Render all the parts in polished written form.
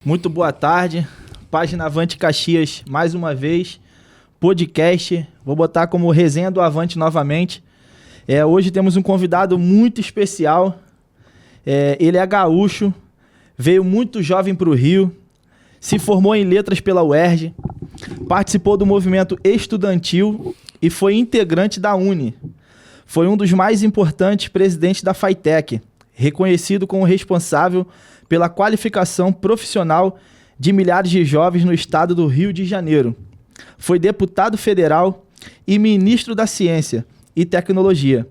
Muito boa tarde, página Avante Caxias mais uma vez, podcast, vou botar como resenha do Avante novamente. Hoje temos um convidado muito especial, ele é gaúcho, veio muito jovem para o Rio, se formou em letras pela UERJ, participou do movimento estudantil e foi integrante da UNE. Foi um dos mais importantes presidentes da FATEC, reconhecido como responsável pela qualificação profissional de milhares de jovens no estado do Rio de Janeiro. Foi deputado federal e ministro da Ciência e Tecnologia.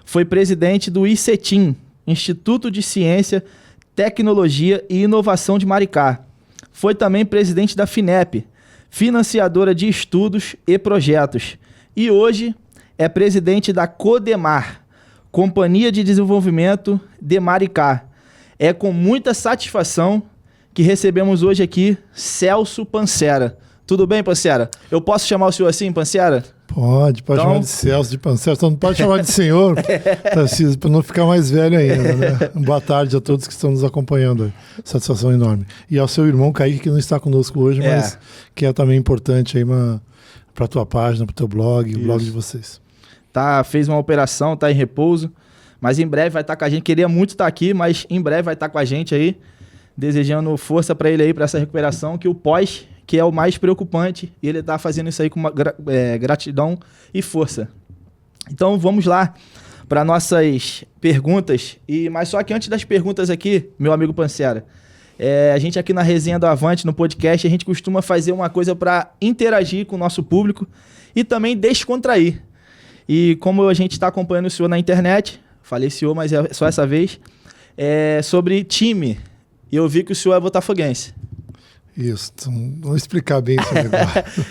Foi presidente do ICETIM, Instituto de Ciência, Tecnologia e Inovação de Maricá. Foi também presidente da FINEP, financiadora de estudos e projetos. E hoje é presidente da CODEMAR, Companhia de Desenvolvimento de Maricá. É com muita satisfação que recebemos hoje aqui Celso Pancera. Tudo bem, Pancera? Eu posso chamar o senhor assim, Pancera? Pode então... chamar de Celso, de Pancera. Só não pode chamar de senhor, para não ficar mais velho ainda, né? Boa tarde a todos que estão nos acompanhando. Satisfação enorme. E ao seu irmão Kaique, que não está conosco hoje, mas que é também importante aí para a tua página, para o teu blog, o blog de vocês. Fez uma operação, está em repouso. Mas em breve vai estar com a gente. Queria muito estar aqui, mas em breve vai estar com a gente aí. Desejando força para ele aí, para essa recuperação, que o pós, que é o mais preocupante, e ele está fazendo isso aí com uma gratidão e força. Então vamos lá para nossas perguntas. Mas só que antes das perguntas aqui, meu amigo Pancera, a gente aqui na Resenha do Avante, no podcast, a gente costuma fazer uma coisa para interagir com o nosso público e também descontrair. E como a gente está acompanhando o senhor na internet, falei senhor, mas é só essa vez, sobre time. E eu vi que o senhor é botafoguense. Isso, então, vamos explicar bem esse negócio.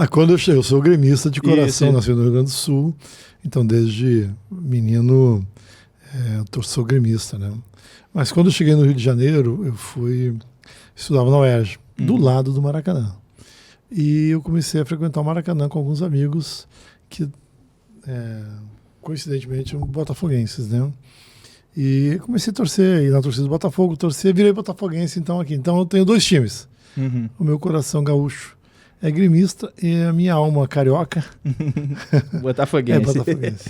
Quando eu sou gremista de coração, nasci no Rio Grande do Sul, então desde menino eu sou gremista, né? Mas quando eu cheguei no Rio de Janeiro, estudava na UERJ, do lado do Maracanã. E eu comecei a frequentar o Maracanã com alguns amigos que, coincidentemente, botafoguenses, né? E comecei a torcer, ir na torcida do Botafogo, virei botafoguense então aqui. Então eu tenho dois times. O meu coração gaúcho é gremista e a minha alma carioca botafoguense. Botafoguense.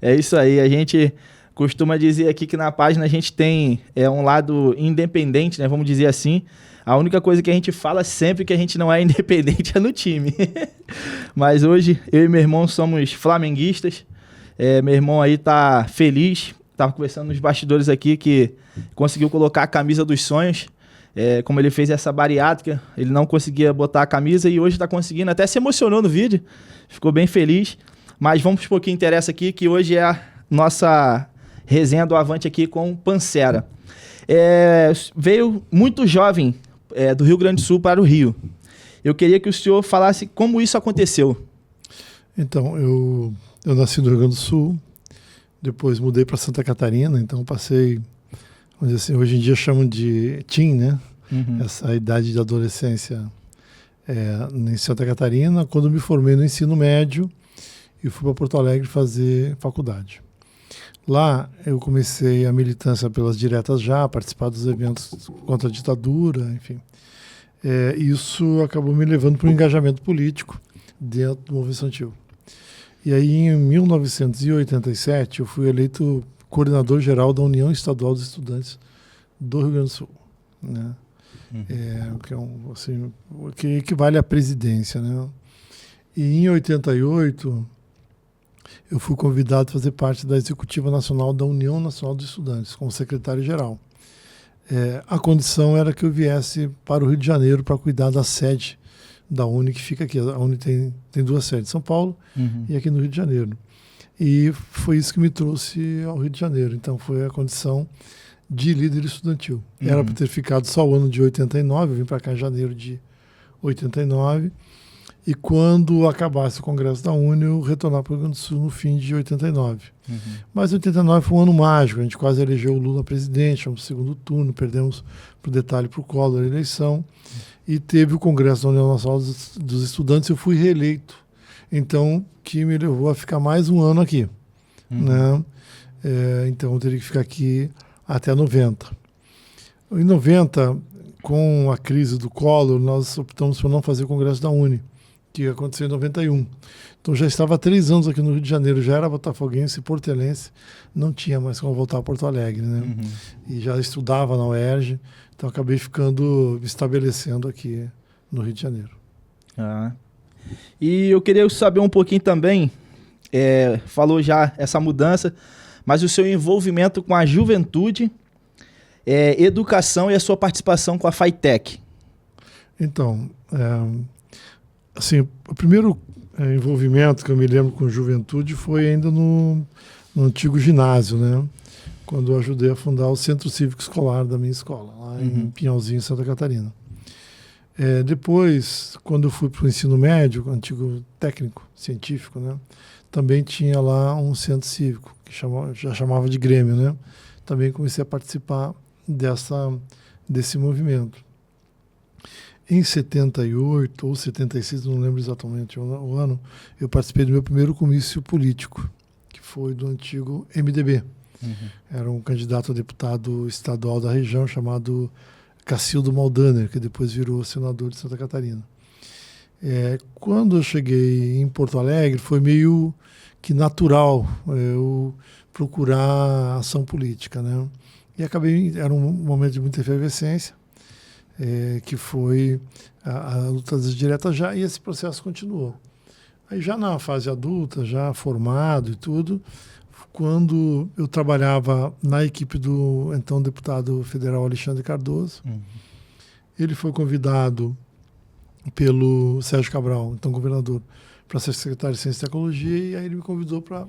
É isso aí, a gente costuma dizer aqui que na página a gente tem um lado independente, né? Vamos dizer assim. A única coisa que a gente fala sempre que a gente não é independente é no time. Mas hoje eu e meu irmão somos flamenguistas. Meu irmão aí tá feliz. Tava conversando nos bastidores aqui que conseguiu colocar a camisa dos sonhos. Como ele fez essa bariátrica, ele não conseguia botar a camisa e hoje está conseguindo. Até se emocionou no vídeo. Ficou bem feliz. Mas vamos para o que interessa aqui, que hoje é a nossa resenha do Avante aqui com Pancera. Veio muito jovem do Rio Grande do Sul para o Rio. Eu queria que o senhor falasse como isso aconteceu. Então, eu nasci no Rio Grande do Sul. Depois mudei para Santa Catarina, então passei, vamos dizer assim, hoje em dia chamam de teen, né? Essa idade de adolescência em Santa Catarina. Quando me formei no ensino médio, eu fui para Porto Alegre fazer faculdade. Lá eu comecei a militância pelas diretas já, participar dos eventos contra a ditadura, enfim. Isso acabou me levando para um engajamento político dentro do movimento estudantil. E aí, em 1987, eu fui eleito coordenador-geral da União Estadual dos Estudantes do Rio Grande do Sul, né? Que equivale à presidência, né? E em 88, eu fui convidado a fazer parte da Executiva Nacional da União Nacional dos Estudantes, como secretário-geral. A condição era que eu viesse para o Rio de Janeiro para cuidar da sede da UNE, que fica aqui. A UNE tem duas sedes, São Paulo e aqui no Rio de Janeiro. E foi isso que me trouxe ao Rio de Janeiro. Então foi a condição de líder estudantil. Era para ter ficado só o ano de 89, eu vim para cá em janeiro de 89. E quando acabasse o Congresso da UNE, eu retornar para o Rio Grande do Sul no fim de 89. Mas 89 foi um ano mágico, a gente quase elegeu o Lula presidente, fomos no segundo turno, perdemos por detalhe para o Collor a eleição. E teve o Congresso da União Nacional dos Estudantes, eu fui reeleito. Então, que me levou a ficar mais um ano aqui. Né? Então, eu teria que ficar aqui até 90. Em 90, com a crise do Collor, nós optamos por não fazer o Congresso da Uni, que aconteceu em 91. Então já estava há 3 anos aqui no Rio de Janeiro, já era botafoguense e portelense, não tinha mais como voltar a Porto Alegre, né? E já estudava na UERJ, então acabei me estabelecendo aqui no Rio de Janeiro. E eu queria saber um pouquinho também, falou já essa mudança, mas o seu envolvimento com a juventude, educação e a sua participação com a FATEC. Então, assim, o primeiro envolvimento que eu me lembro com juventude foi ainda no antigo ginásio, né? Quando eu ajudei a fundar o Centro Cívico Escolar da minha escola, lá em Pinhalzinho, Santa Catarina. Depois, quando eu fui para o ensino médio, o antigo técnico científico, né? Também tinha lá um centro cívico, que já chamava de Grêmio, né? Também comecei a participar desse movimento. Em 78 ou 76, não lembro exatamente o ano, eu participei do meu primeiro comício político, que foi do antigo MDB. Era um candidato a deputado estadual da região chamado Cacildo Maldaner, que depois virou senador de Santa Catarina. Quando eu cheguei em Porto Alegre, foi meio que natural eu procurar ação política, né? E era um momento de muita efervescência, que foi a luta das diretas já, e esse processo continuou. Aí já na fase adulta, já formado e tudo, quando eu trabalhava na equipe do então deputado federal Alexandre Cardoso, ele foi convidado pelo Sérgio Cabral, então governador, para ser secretário de Ciência e Tecnologia, e aí ele me convidou para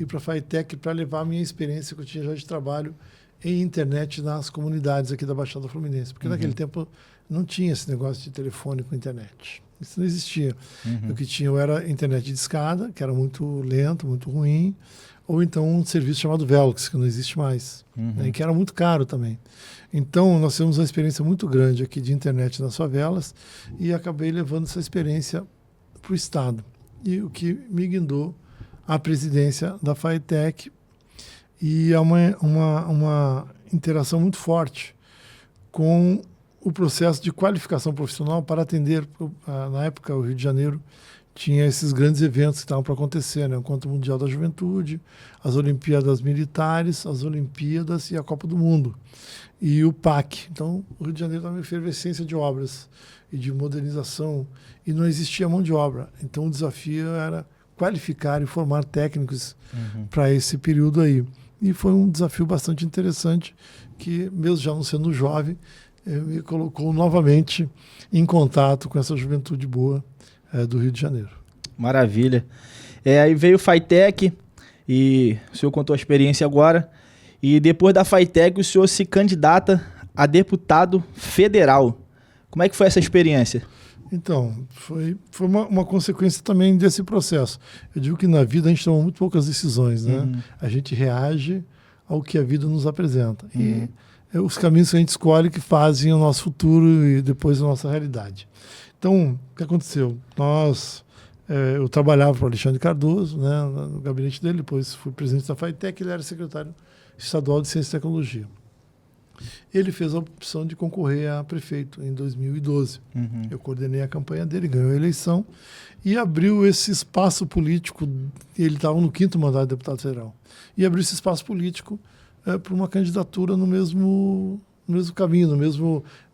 ir para a FATEC para levar a minha experiência que eu tinha já de trabalho em internet nas comunidades aqui da Baixada Fluminense, porque naquele tempo não tinha esse negócio de telefone com internet. Isso não existia. O que tinha era internet de escada, que era muito lento, muito ruim, ou então um serviço chamado Velox, que não existe mais, né, e que era muito caro também. Então, nós temos uma experiência muito grande aqui de internet nas favelas e acabei levando essa experiência para o Estado. E o que me guindou à presidência da FATEC, e é uma interação muito forte com o processo de qualificação profissional para atender, na época, o Rio de Janeiro tinha esses grandes eventos que estavam para acontecer, né? O Encontro Mundial da Juventude, as Olimpíadas Militares, as Olimpíadas e a Copa do Mundo. E o PAC. Então, o Rio de Janeiro estava em efervescência de obras e de modernização, e não existia mão de obra. Então, o desafio era qualificar e formar técnicos para esse período aí. E foi um desafio bastante interessante, que, mesmo já não sendo jovem, me colocou novamente em contato com essa juventude boa do Rio de Janeiro. Maravilha. Aí veio o FATEC, e o senhor contou a experiência agora, e depois da FATEC o senhor se candidata a deputado federal. Como é que foi essa experiência? Então, foi uma consequência também desse processo. Eu digo que na vida a gente toma muito poucas decisões, né? A gente reage ao que a vida nos apresenta. E os caminhos que a gente escolhe que fazem o nosso futuro e depois a nossa realidade. Então, o que aconteceu? Eu trabalhava para o Alexandre Cardoso, né, no gabinete dele, depois fui presidente da FATEC, ele era secretário estadual de Ciência e Tecnologia. Ele fez a opção de concorrer a prefeito em 2012. Eu coordenei a campanha dele, ganhou a eleição e abriu esse espaço político. Ele estava no 5º mandato de deputado federal. E abriu esse espaço político para uma candidatura no mesmo caminho,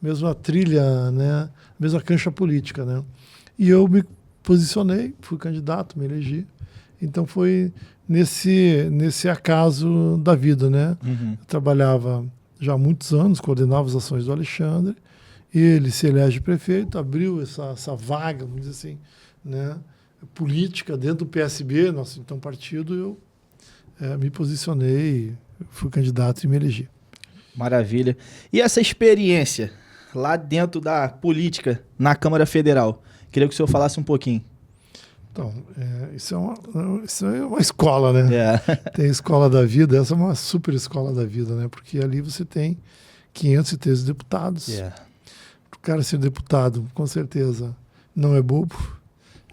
mesma trilha, né, mesma cancha política, né? E eu me posicionei, fui candidato, me elegi. Então foi nesse acaso da vida, né? Eu trabalhava já há muitos anos, coordenava as ações do Alexandre, ele se elege prefeito, abriu essa vaga, vamos dizer assim, né, política dentro do PSB, nosso então partido, eu me posicionei, fui candidato e me elegi. Maravilha. E essa experiência lá dentro da política na Câmara Federal? Queria que o senhor falasse um pouquinho. Então, isso é uma escola, né? Tem a escola da vida, essa é uma super escola da vida, né? Porque ali você tem 513 deputados. O cara ser deputado, com certeza, não é bobo.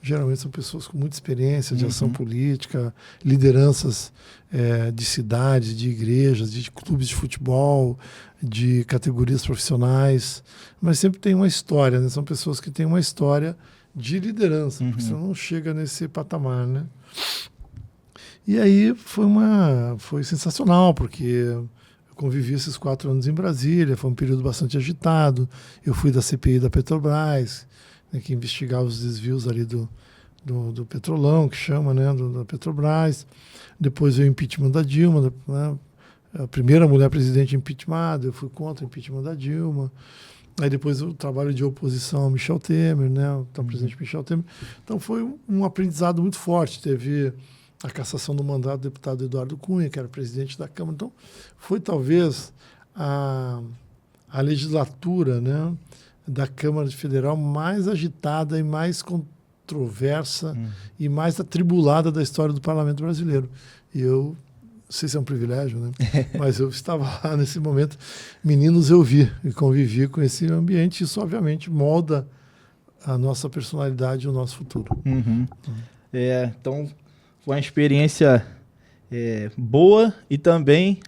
geralmente são pessoas com muita experiência de ação política, lideranças de cidades, de igrejas, de clubes de futebol, de categorias profissionais, mas sempre tem uma história, né? São pessoas que têm uma história de liderança, porque você não chega nesse patamar, né? E aí foi sensacional, porque eu convivi esses 4 anos em Brasília, foi um período bastante agitado. Eu fui da CPI da Petrobras, né, que investigava os desvios ali do Petrolão, que chama, né, da Petrobras. Depois veio o impeachment da Dilma, né, a primeira mulher presidente impeachmentada, eu fui contra o impeachment da Dilma. Aí depois o trabalho de oposição ao Michel Temer, né, o presidente Michel Temer. Então foi um aprendizado muito forte. Teve a cassação do mandato do deputado Eduardo Cunha, que era presidente da Câmara. Então foi talvez a legislatura, né, da Câmara Federal mais agitada e mais controversa e mais atribulada da história do parlamento brasileiro. E eu, não sei se é um privilégio, né? Mas eu estava lá nesse momento. Meninos, eu vi e convivi com esse ambiente. Isso, obviamente, molda a nossa personalidade e o nosso futuro. Então, foi uma experiência boa e também,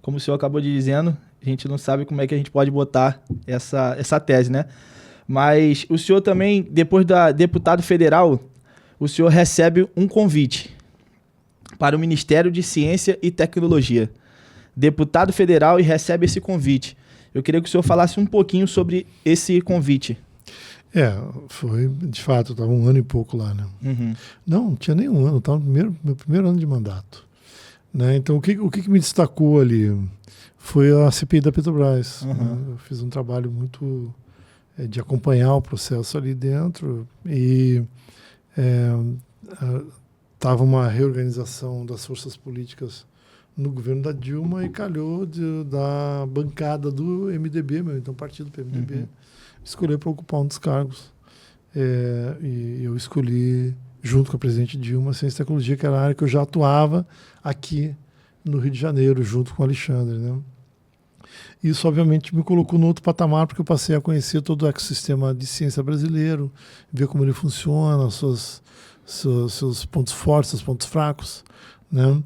como o senhor acabou de dizendo, a gente não sabe como é que a gente pode botar essa tese, né? Mas o senhor também, depois da deputado federal, o senhor recebe um convite para o Ministério de Ciência e Tecnologia. Deputado federal e recebe esse convite. Eu queria que o senhor falasse um pouquinho sobre esse convite. Foi, de fato, eu estava 1 ano e pouco lá, né? Não tinha nem 1 ano, estava no meu primeiro ano de mandato. Né? Então, o que me destacou ali foi a CPI da Petrobras. Né? Eu fiz um trabalho muito de acompanhar o processo ali dentro e estava uma reorganização das forças políticas no governo da Dilma e calhou da bancada do MDB, meu então partido PMDB, escolheu para ocupar um dos cargos. E eu escolhi, junto com a presidente Dilma, Ciência e Tecnologia, que era a área que eu já atuava aqui no Rio de Janeiro, junto com o Alexandre, né? Isso, obviamente, me colocou no outro patamar, porque eu passei a conhecer todo o ecossistema de ciência brasileiro, ver como ele funciona, seus pontos fortes, seus pontos fracos, né?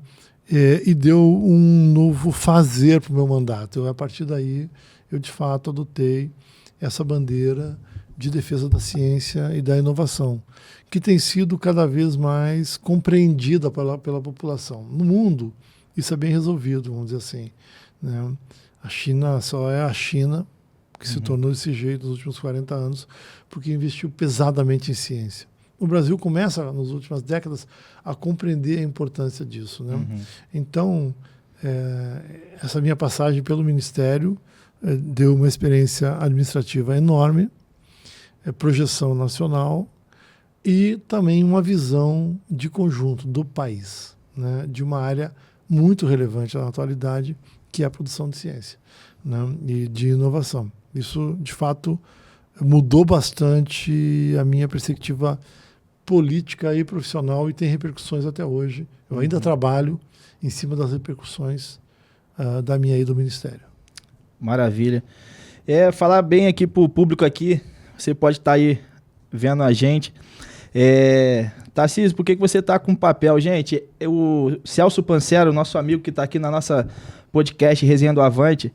E deu um novo fazer para o meu mandato. A partir daí, eu, de fato, adotei essa bandeira de defesa da ciência e da inovação, que tem sido cada vez mais compreendida pela população. No mundo, isso é bem resolvido, vamos dizer assim, né? A China só é a China que se tornou desse jeito nos últimos 40 anos, porque investiu pesadamente em ciência. O Brasil começa, nas últimas décadas, a compreender a importância disso, né? Então, essa minha passagem pelo Ministério deu uma experiência administrativa enorme, projeção nacional e também uma visão de conjunto do país, né? De uma área muito relevante na atualidade, que é a produção de ciência, né? E de inovação. Isso, de fato, mudou bastante a minha perspectiva política e profissional e tem repercussões até hoje. Eu ainda trabalho em cima das repercussões da minha ida ao Ministério. Maravilha. Falar bem aqui para o público aqui, você pode estar aí vendo a gente. Tarcísio, por que você está com papel? Gente, o Celso Pancero, nosso amigo que está aqui na nossa podcast Resenha do Avante,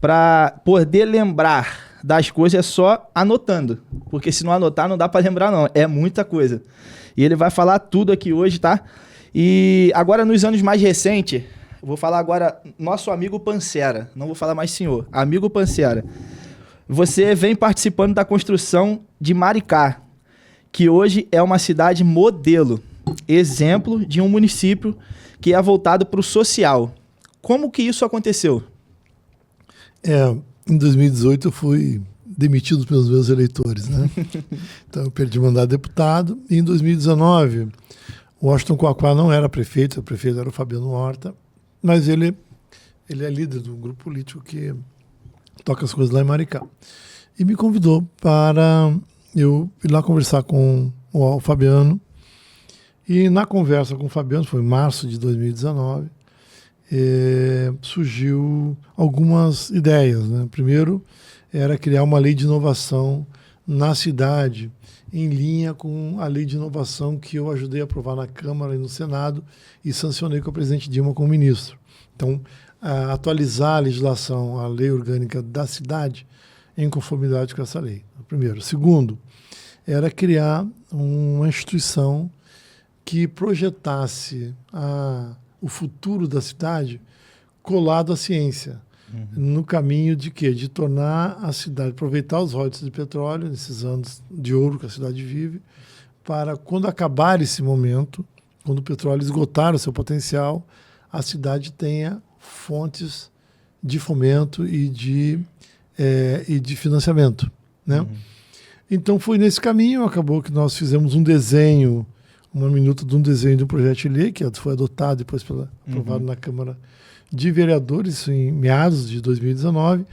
para poder lembrar das coisas é só anotando, porque se não anotar não dá para lembrar não, é muita coisa. E ele vai falar tudo aqui hoje, tá? E agora nos anos mais recentes, vou falar agora nosso amigo Pancera, não vou falar mais senhor, amigo Pancera. Você vem participando da construção de Maricá, que hoje é uma cidade modelo, exemplo de um município que é voltado para o social. Como que isso aconteceu? Em 2018 eu fui demitido pelos meus eleitores, né? Então eu perdi o mandato de deputado. E em 2019, o Washington Quaquá não era prefeito, o prefeito era o Fabiano Horta, mas ele é líder do grupo político que toca as coisas lá em Maricá. E me convidou para eu ir lá conversar com o Fabiano. E na conversa com o Fabiano, foi em março de 2019, surgiu algumas ideias, né? Primeiro era criar uma lei de inovação na cidade, em linha com a lei de inovação que eu ajudei a aprovar na Câmara e no Senado e sancionei com o presidente Dilma como ministro. Então, atualizar a legislação, a lei orgânica da cidade em conformidade com essa lei. Primeiro. Segundo, era criar uma instituição que projetasse o futuro da cidade colado à ciência. No caminho de quê? De tornar a cidade, aproveitar os royalties de petróleo, nesses anos de ouro que a cidade vive, para quando acabar esse momento, quando o petróleo esgotar o seu potencial, a cidade tenha fontes de fomento e de financiamento, né? Então foi nesse caminho, acabou que nós fizemos um desenho, uma minuta de um desenho de um projeto de lei, que foi adotado depois aprovado na Câmara de Vereadores em meados de 2019,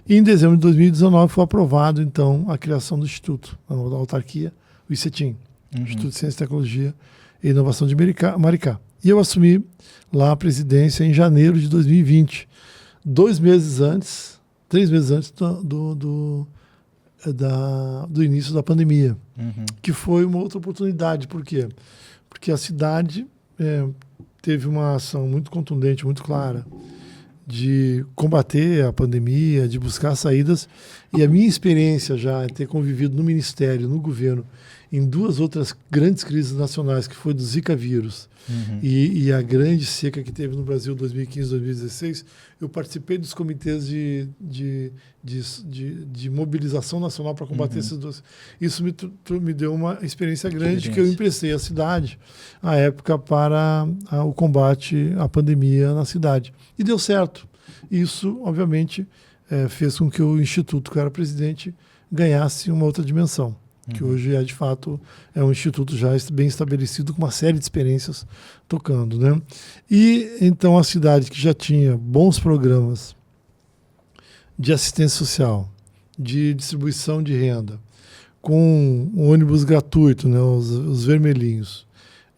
e em dezembro de 2019 foi aprovado então a criação do Instituto, da autarquia, o ICETIM, Instituto de Ciência, Tecnologia e Inovação de Maricá. E eu assumi lá a presidência em janeiro de 2020, 3 meses antes do início da pandemia, que foi uma outra oportunidade. Por quê? Porque a cidade teve uma ação muito contundente, muito clara, de combater a pandemia, de buscar saídas, e a minha experiência já em ter convivido no Ministério, no governo, em 2 outras grandes crises nacionais, que foi do Zika vírus e a grande seca que teve no Brasil 2015, 2016, eu participei dos comitês de mobilização nacional para combater esses dois. Isso me deu uma experiência grande que eu emprestei à cidade, à época, para o combate à pandemia na cidade. E deu certo. Isso, obviamente, fez com que o Instituto, que eu era presidente, ganhasse uma outra dimensão, que hoje de fato é um instituto já bem estabelecido, com uma série de experiências tocando, né? E então a cidade, que já tinha bons programas de assistência social, de distribuição de renda, com um ônibus gratuito, né, os vermelhinhos,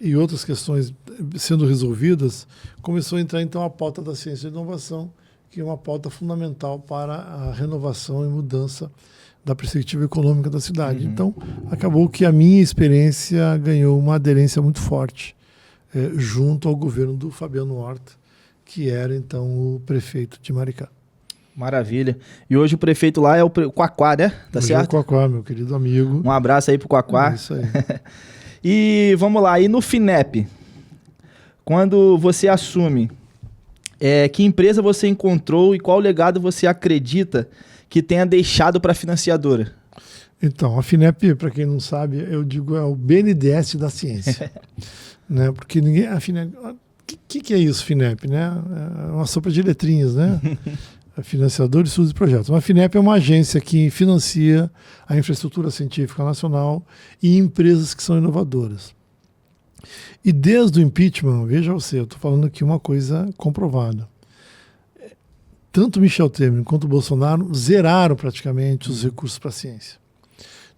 e outras questões sendo resolvidas, começou a entrar então a pauta da ciência e inovação, que é uma pauta fundamental para a renovação e mudança da perspectiva econômica da cidade. Então, acabou que a minha experiência ganhou uma aderência muito forte junto ao governo do Fabiano Horta, que era, então, o prefeito de Maricá. Maravilha. E hoje o prefeito lá é o Quaquá, né? Tá hoje certo? É o Quaquá, meu querido amigo. Um abraço aí pro Quaquá. É isso aí. E vamos lá, e no FINEP, quando você assume, que empresa você encontrou e qual legado você acredita que tenha deixado para a financiadora? Então, a FINEP, para quem não sabe, eu digo, é o BNDES da ciência. Né? Porque ninguém... A FINEP... O que é isso, FINEP? Né? É uma sopa de letrinhas, né? Financiador de estudos e projetos. A FINEP é uma agência que financia a infraestrutura científica nacional e empresas que são inovadoras. E desde o impeachment, veja você, eu estou falando aqui uma coisa comprovada. Tanto Michel Temer quanto o Bolsonaro zeraram praticamente os recursos para a ciência.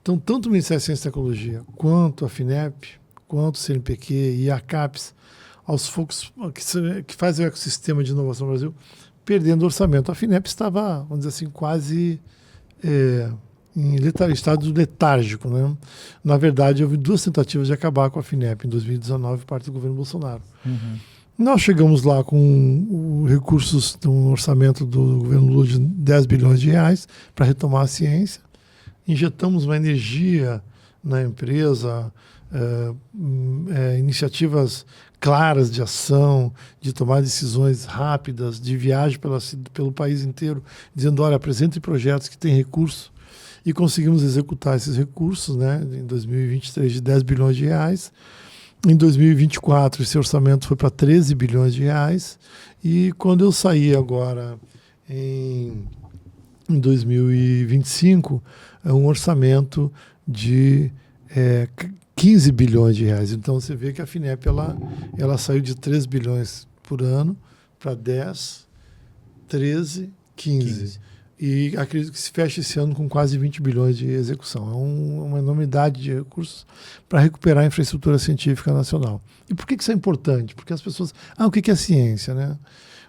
Então, tanto o Ministério da Ciência e Tecnologia, quanto a FINEP, quanto o CNPq e a CAPES, aos poucos, que fazem o ecossistema de inovação no Brasil, perdendo orçamento. A FINEP estava, vamos dizer assim, quase em estado letárgico, né? Na verdade, houve 2 tentativas de acabar com a FINEP em 2019, por parte do governo Bolsonaro. Nós chegamos lá com recursos do orçamento do governo Lula de 10 bilhões de reais para retomar a ciência. Injetamos uma energia na empresa, iniciativas claras de ação, de tomar decisões rápidas, de viagem pelo país inteiro, dizendo, olha, apresente projetos que têm recurso. E conseguimos executar esses recursos, né, em 2023 de 10 bilhões de reais. Em 2024, esse orçamento foi para 13 bilhões de reais. E quando eu saí agora, em 2025, é um orçamento de 15 bilhões de reais. Então, você vê que a FINEP ela saiu de 3 bilhões por ano para 10, 13, 15. E acredito que se fecha esse ano com quase 20 bilhões de execução. É uma enormidade de recursos para recuperar a infraestrutura científica nacional. E por que isso é importante? Porque as pessoas... o que é ciência, né?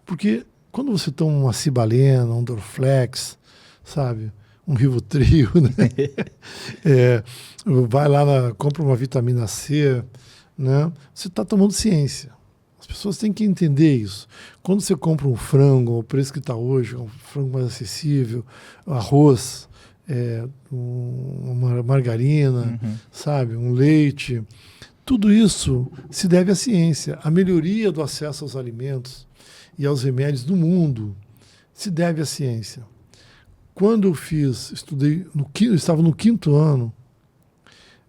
Porque quando você toma uma cibalena, um Dorflex, sabe? um Rivotril, né? Vai lá, compra uma vitamina C, né? Você está tomando ciência. As pessoas têm que entender isso. Quando você compra um frango, o preço que está hoje, um frango mais acessível, arroz, uma margarina, sabe, um leite, tudo isso se deve à ciência. A melhoria do acesso aos alimentos e aos remédios do mundo se deve à ciência. Quando eu estava no 5º ano,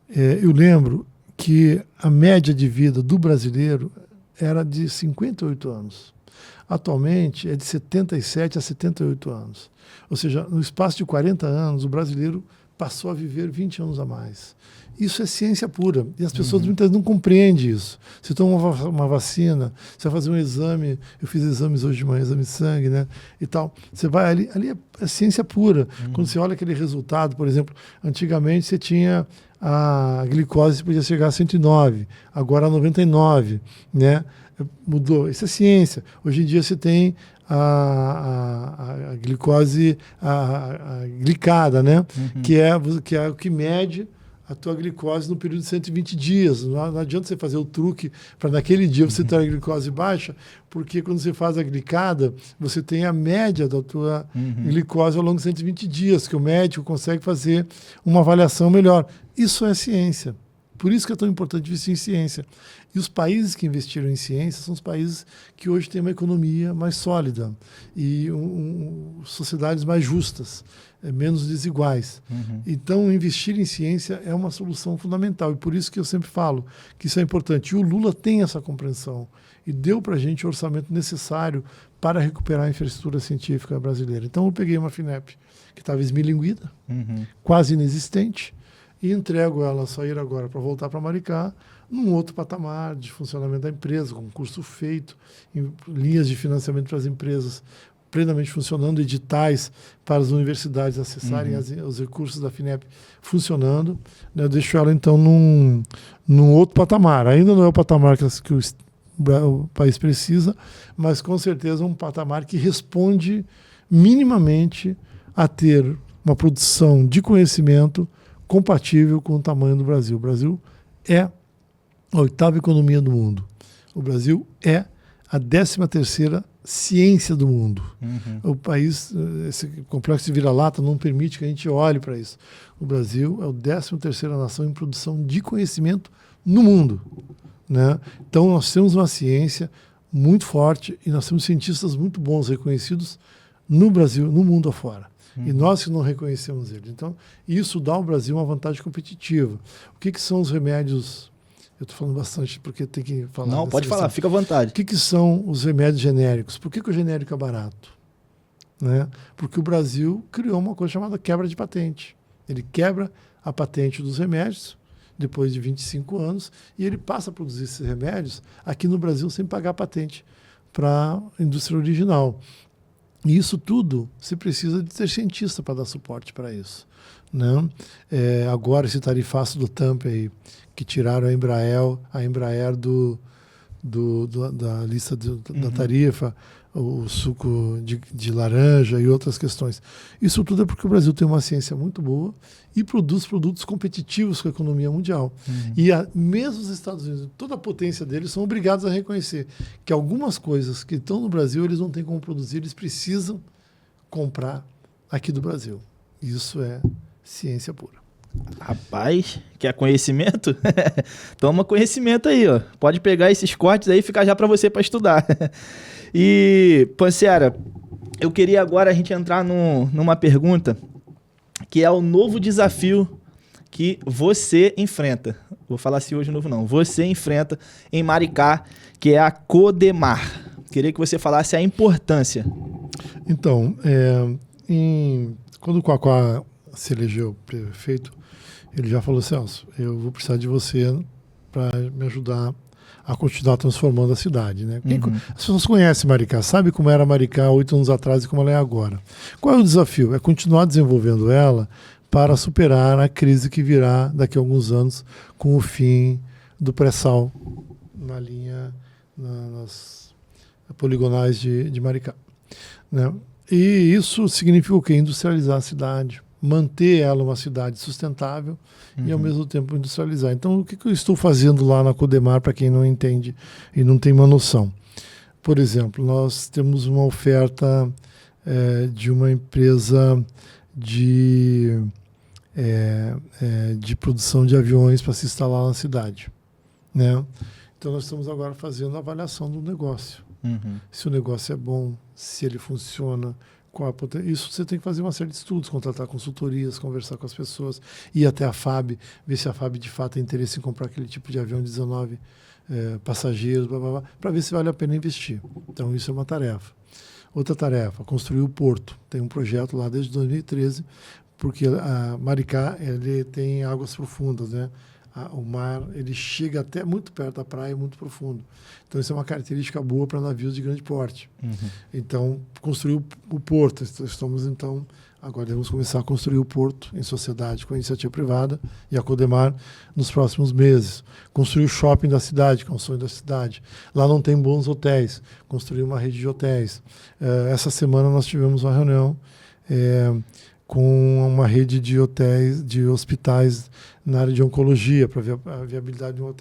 eu lembro que a média de vida do brasileiro era de 58 anos. Atualmente é de 77 a 78 anos. Ou seja, no espaço de 40 anos, o brasileiro passou a viver 20 anos a mais. Isso é ciência pura. E as pessoas muitas vezes não compreendem isso. Você toma uma vacina, você vai fazer um exame, eu fiz exames hoje de manhã, exame de sangue, né? E tal. Você vai ali é ciência pura. Quando você olha aquele resultado, por exemplo, antigamente você tinha a glicose podia chegar a 109, agora a 99, né? Mudou. Isso é ciência. Hoje em dia você tem a glicose glicada, né? Que é o que mede a tua glicose no período de 120 dias. Não adianta você fazer o truque para naquele dia você ter a glicose baixa, porque quando você faz a glicada, você tem a média da tua glicose ao longo de 120 dias, que o médico consegue fazer uma avaliação melhor. Isso é ciência. Por isso que é tão importante investir em ciência. E os países que investiram em ciência são os países que hoje têm uma economia mais sólida e sociedades mais justas, menos desiguais. Então, investir em ciência é uma solução fundamental. E por isso que eu sempre falo que isso é importante. E o Lula tem essa compreensão e deu para a gente o orçamento necessário para recuperar a infraestrutura científica brasileira. Então, eu peguei uma FINEP que estava esmilinguida, quase inexistente, e entrego ela a sair agora para voltar para Maricá, num outro patamar de funcionamento da empresa, com curso feito, em linhas de financiamento para as empresas plenamente funcionando, editais para as universidades acessarem os recursos da FINEP funcionando. Eu deixo ela, então, num outro patamar. Ainda não é o patamar que o país precisa, mas, com certeza, um patamar que responde minimamente a ter uma produção de conhecimento compatível com o tamanho do Brasil. O Brasil é a 8ª economia do mundo. O Brasil é a 13ª ciência do mundo. O país, esse complexo de vira-lata não permite que a gente olhe para isso. O Brasil é a 13ª nação em produção de conhecimento no mundo, né? Então nós temos uma ciência muito forte e nós temos cientistas muito bons, reconhecidos no Brasil, no mundo afora. E nós que não reconhecemos eles. Então, isso dá ao Brasil uma vantagem competitiva. O que são os remédios? Eu estou falando bastante porque tem que falar. Não, pode falar, fica à vontade. O que são os remédios genéricos? Por que o genérico é barato? Né? Porque o Brasil criou uma coisa chamada quebra de patente. Ele quebra a patente dos remédios depois de 25 anos e ele passa a produzir esses remédios aqui no Brasil sem pagar patente para a indústria original. E isso tudo, você precisa de ter cientista para dar suporte para isso, né? Agora, esse tarifaço do TAMP aí, que tiraram a Embraer da lista da tarifa, o suco de laranja e outras questões. Isso tudo é porque o Brasil tem uma ciência muito boa e produz produtos competitivos com a economia mundial. E mesmo os Estados Unidos, toda a potência deles, são obrigados a reconhecer que algumas coisas que estão no Brasil eles não têm como produzir, eles precisam comprar aqui do Brasil. Isso é ciência pura. Rapaz, quer conhecimento? Toma conhecimento aí, ó. Pode pegar esses cortes aí e ficar já para você para estudar. E, Pancera, eu queria agora a gente entrar numa pergunta que é o novo desafio que você enfrenta. Vou falar assim hoje novo não. Você enfrenta em Maricá, que é a Codemar. Queria que você falasse a importância. Então, quando o Quaquá se elegeu prefeito, ele já falou: Celso, eu vou precisar de você para me ajudar a continuar transformando a cidade, né? As pessoas conhecem Maricá, sabem como era Maricá 8 anos atrás e como ela é agora. Qual é o desafio? É continuar desenvolvendo ela para superar a crise que virá daqui a alguns anos com o fim do pré-sal na linha, nas poligonais de Maricá, né? E isso significa o quê? Industrializar a cidade, manter ela uma cidade sustentável e, ao mesmo tempo, industrializar. Então, o que eu estou fazendo lá na Codemar, para quem não entende e não tem uma noção? Por exemplo, nós temos uma oferta de uma empresa de produção de aviões para se instalar na cidade, né? Então, nós estamos agora fazendo a avaliação do negócio. Se o negócio é bom, se ele funciona, qual a potência. Isso você tem que fazer uma série de estudos, contratar consultorias, conversar com as pessoas, ir até a FAB, ver se a FAB de fato tem interesse em comprar aquele tipo de avião de 19 passageiros, para ver se vale a pena investir. Então, isso é uma tarefa. Outra tarefa, construir o porto. Tem um projeto lá desde 2013, porque a Maricá ele tem águas profundas, né? O mar ele chega até muito perto da praia, muito profundo. Então, isso é uma característica boa para navios de grande porte. Então, construir o porto. Estamos, então, agora devemos começar a construir o porto em sociedade com a iniciativa privada e a Codemar nos próximos meses. Construir o shopping da cidade, que é um sonho da cidade. Lá não tem bons hotéis. Construir uma rede de hotéis. Essa semana nós tivemos uma reunião com uma rede de hotéis, de hospitais na área de oncologia, para ver a viabilidade de um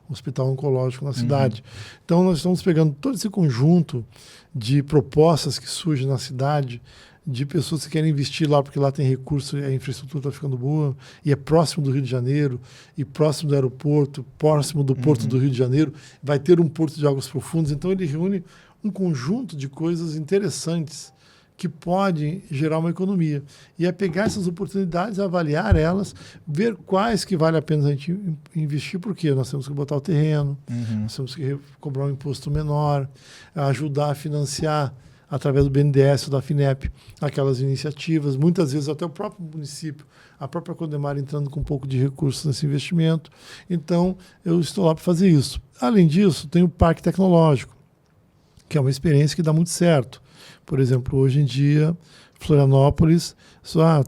hospital oncológico na cidade. Então, nós estamos pegando todo esse conjunto de propostas que surgem na cidade, de pessoas que querem investir lá, porque lá tem recurso e a infraestrutura está ficando boa, e é próximo do Rio de Janeiro, e próximo do aeroporto, próximo do porto do Rio de Janeiro, vai ter um porto de águas profundas. Então, ele reúne um conjunto de coisas interessantes que podem gerar uma economia. E é pegar essas oportunidades, avaliar elas, ver quais que vale a pena a gente investir, porque nós temos que botar o terreno, nós temos que cobrar um imposto menor, ajudar a financiar, através do BNDES ou da FINEP, aquelas iniciativas, muitas vezes até o próprio município, a própria Codemar entrando com um pouco de recursos nesse investimento. Então, eu estou lá para fazer isso. Além disso, tem o Parque Tecnológico, que é uma experiência que dá muito certo. Por exemplo, hoje em dia, Florianópolis,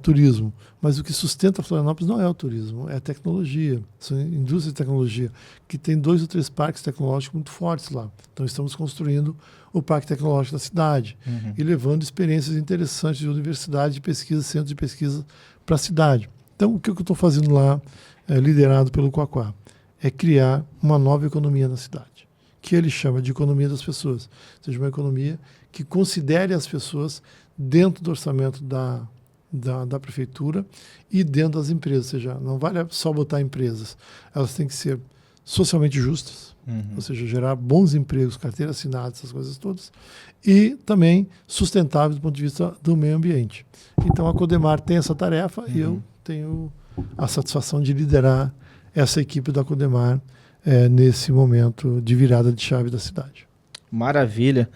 turismo. Mas o que sustenta Florianópolis não é o turismo, é a tecnologia. São indústrias de tecnologia, que tem 2 ou 3 parques tecnológicos muito fortes lá. Então, estamos construindo o Parque Tecnológico da cidade e levando experiências interessantes de universidade de pesquisa, centros de pesquisa para a cidade. Então, o que eu estou fazendo lá, liderado pelo Quaquá, é criar uma nova economia na cidade, que ele chama de economia das pessoas. Ou seja, uma economia que considere as pessoas dentro do orçamento da prefeitura e dentro das empresas. Ou seja, não vale só botar empresas. Elas têm que ser socialmente justas, ou seja, gerar bons empregos, carteira assinada, essas coisas todas, e também sustentáveis do ponto de vista do meio ambiente. Então, a Codemar tem essa tarefa e eu tenho a satisfação de liderar essa equipe da Codemar nesse momento de virada de chave da cidade. Maravilha.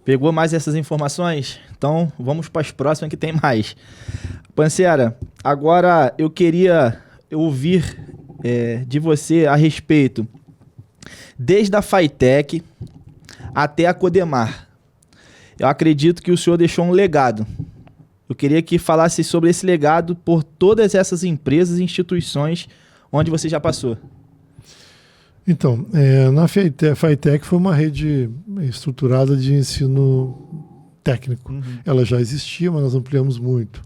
Pegou mais essas informações? Então, vamos para as próximas que tem mais. Pancera, agora eu queria ouvir de você a respeito, desde a Fitec até a Codemar. Eu acredito que o senhor deixou um legado. Eu queria que falasse sobre esse legado por todas essas empresas e instituições onde você já passou. Então, na Fitec foi uma rede estruturada de ensino técnico. Ela já existia, mas nós ampliamos muito.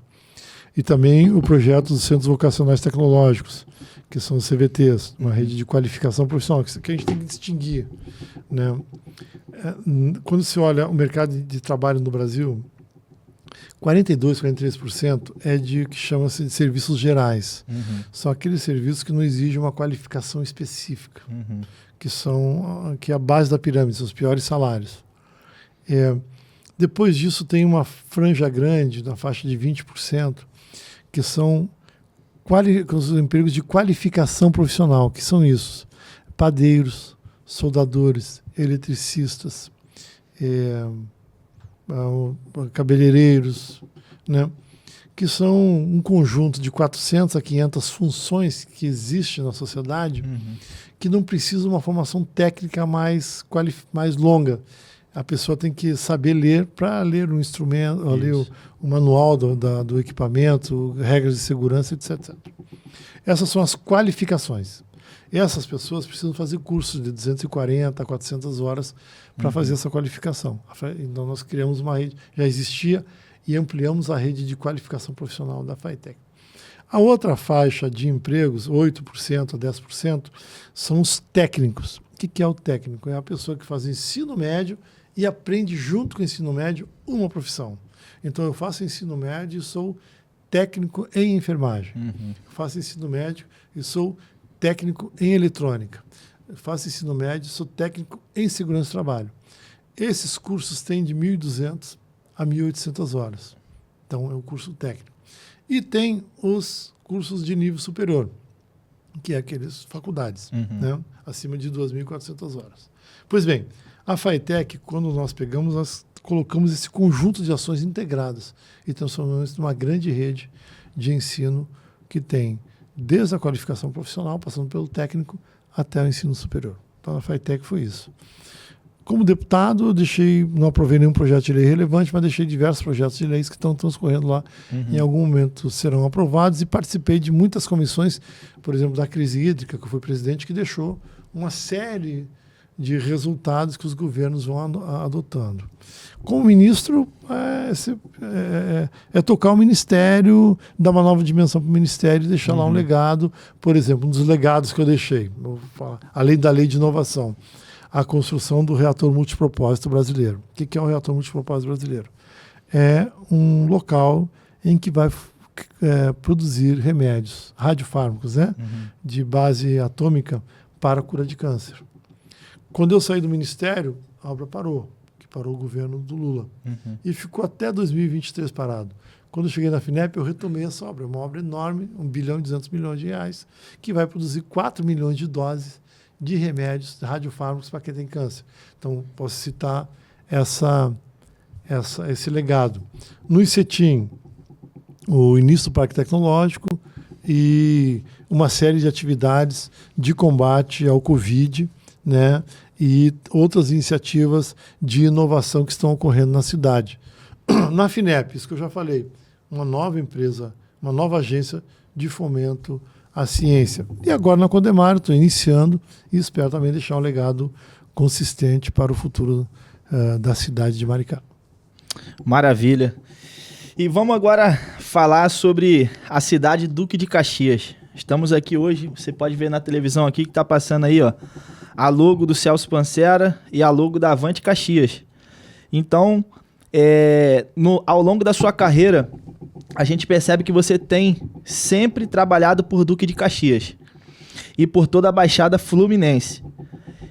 E também o projeto dos Centros Vocacionais Tecnológicos, que são os CVTs, uma rede de qualificação profissional, que a gente tem que distinguir, né? Quando se olha o mercado de trabalho no Brasil, 42%, 43% é de que chama-se de serviços gerais. São aqueles serviços que não exigem uma qualificação específica, que é a base da pirâmide, são os piores salários. Depois disso tem uma franja grande, na faixa de 20%, que são os empregos de qualificação profissional, que são isso: padeiros, soldadores, eletricistas, cabeleireiros, né? Que são um conjunto de 400 a 500 funções que existem na sociedade, que não precisam de uma formação técnica mais longa. A pessoa tem que saber ler para ler um instrumento, ler o manual do equipamento, regras de segurança, etc. Essas são as qualificações. Essas pessoas precisam fazer cursos de 240 a 400 horas para fazer essa qualificação. Então, nós criamos uma rede, já existia, e ampliamos a rede de qualificação profissional da FATEC. A outra faixa de empregos, 8% a 10%, são os técnicos. O que é o técnico? É a pessoa que faz ensino médio e aprende junto com o ensino médio uma profissão. Então eu faço ensino médio e sou técnico em enfermagem. Faço ensino médio e sou técnico em eletrônica. Faço ensino médio e sou técnico em segurança do trabalho. Esses cursos têm de 1.200 a 1.800 horas. Então, é um curso técnico. E tem os cursos de nível superior, que é aqueles faculdades, né? Acima de 2.400 horas. Pois bem, a FATEC, quando nós pegamos, nós colocamos esse conjunto de ações integradas e transformamos isso numa grande rede de ensino que tem desde a qualificação profissional, passando pelo técnico, até o ensino superior. Então, a FATEC foi isso. Como deputado, eu não aprovei nenhum projeto de lei relevante, mas deixei diversos projetos de leis que estão transcorrendo lá. Em algum momento serão aprovados e participei de muitas comissões, por exemplo, da crise hídrica, que eu fui presidente, que deixou uma série de resultados que os governos vão adotando. Como ministro, é tocar o ministério, dar uma nova dimensão para o ministério e deixar lá um legado. Por exemplo, um dos legados que eu deixei, vou falar, além da lei de inovação, a construção do reator multipropósito brasileiro. O que é o reator multipropósito brasileiro? É um local em que vai produzir remédios, radiofármacos, né? De base atômica para a cura de câncer. Quando eu saí do ministério, a obra parou, que parou o governo do Lula. E ficou até 2023 parado. Quando eu cheguei na FINEP, eu retomei essa obra. É uma obra enorme, 1 bilhão e 200 milhões de reais, que vai produzir 4 milhões de doses de remédios, de radiofármacos para quem tem câncer. Então, posso citar esse legado. No ICETIM, o início do Parque Tecnológico e uma série de atividades de combate ao Covid, né, e outras iniciativas de inovação que estão ocorrendo na cidade. Na FINEP, isso que eu já falei, uma nova empresa, uma nova agência de fomento à ciência. E agora na Codemar, estou iniciando e espero também deixar um legado consistente para o futuro da cidade de Maricá. Maravilha. E vamos agora falar sobre a cidade Duque de Caxias. Estamos aqui hoje, você pode ver na televisão aqui que está passando aí, ó, a logo do Celso Pancera e a logo da Avante Caxias. Então, ao longo da sua carreira, a gente percebe que você tem sempre trabalhado por Duque de Caxias e por toda a Baixada Fluminense.